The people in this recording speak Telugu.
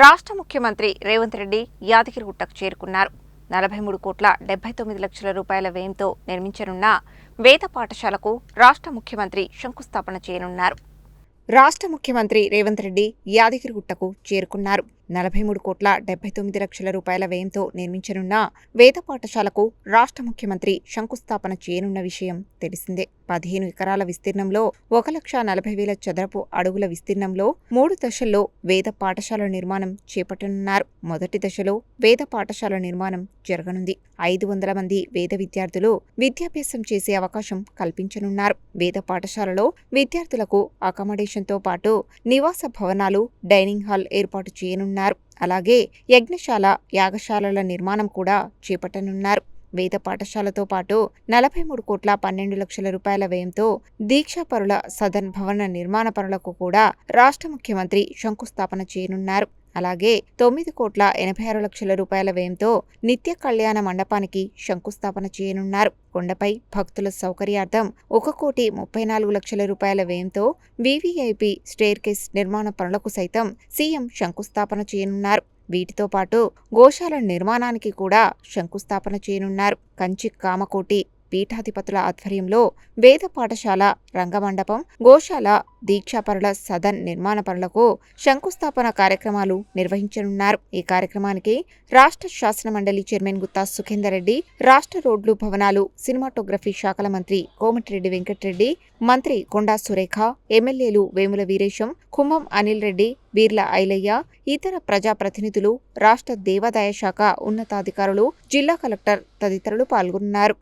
రాష్ట్ర ముఖ్యమంత్రి రేవంత్ రెడ్డి యాదగిరిగుట్టకు చేరుకున్నారు. 43,79,00,000 రూపాయల వ్యయంతో నిర్మించనున్న వేద పాఠశాలకు రాష్ట్ర ముఖ్యమంత్రి శంకుస్థాపన చేయనున్నారు. రాష్ట్ర ముఖ్యమంత్రి రేవంత్ రెడ్డి యాదగిరిగుట్టకు చేరుకున్నారు. 43,79,00,000 రూపాయల వ్యయంతో నిర్మించనున్న వేద పాఠశాలకు రాష్ట్ర ముఖ్యమంత్రి శంకుస్థాపన చేయనున్న విషయం తెలిసిందే. 15 ఎకరాల విస్తీర్ణంలో 1,40,000 చదరపు అడుగుల విస్తీర్ణంలో 3 దశల్లో వేద పాఠశాల నిర్మాణం చేపట్టనున్నారు. మొదటి దశలో వేద పాఠశాల నిర్మాణం జరగనుంది. 500 మంది వేద విద్యార్థులు విద్యాభ్యాసం చేసే అవకాశం కల్పించనున్నారు. వేద పాఠశాలలో విద్యార్థులకు అకామిడేషన్తో పాటు నివాస భవనాలు, డైనింగ్ హాల్ ఏర్పాటు చేయనున్నారు. అలాగే యజ్ఞశాల, యాగశాలల నిర్మాణం కూడా చేపట్టనున్నారు. వేద పాఠశాలతో పాటు 43,12,00,000 రూపాయల వ్యయంతో దీక్షాపరుల సదన్ భవన నిర్మాణ పనులకు కూడా రాష్ట్ర ముఖ్యమంత్రి శంకుస్థాపన చేయనున్నారు. అలాగే 9,86,00,000 రూపాయల వ్యయంతో నిత్య కళ్యాణ మండపానికి శంకుస్థాపన చేయనున్నారు. కొండపై భక్తుల సౌకర్యార్థం 1,34,00,000 రూపాయల వ్యయంతో వీవీఐపీ స్టేర్కేస్ నిర్మాణ పనులకు సైతం సీఎం శంకుస్థాపన చేయనున్నారు. వీటితో పాటు గోశాల నిర్మాణానికి కూడా శంకుస్థాపన చేయనున్నారు. కంచి కామకోటి పీఠాధిపతుల ఆధ్వర్యంలో వేద పాఠశాల, రంగమండపం, గోశాల, దీక్షాపరుల సదన్ నిర్మాణ పనులకు శంకుస్థాపన కార్యక్రమాలు నిర్వహించనున్నారు. ఈ కార్యక్రమానికి రాష్ట్ర శాసనమండలి చైర్మన్ గుత్తా సుఖేందర్ రెడ్డి, రాష్ట్ర రోడ్లు, భవనాలు, సినిమాటోగ్రఫీ శాఖల మంత్రి కోమటిరెడ్డి వెంకటరెడ్డి, మంత్రి కొండా సురేఖ, ఎమ్మెల్యేలు వేముల వీరేశం, కుంభం అనిల్ రెడ్డి, బీర్ల ఐలయ్య, ఇతర ప్రజాప్రతినిధులు, రాష్ట్ర దేవాదాయ శాఖ ఉన్నతాధికారులు, జిల్లా కలెక్టర్ తదితరులు పాల్గొన్నారు.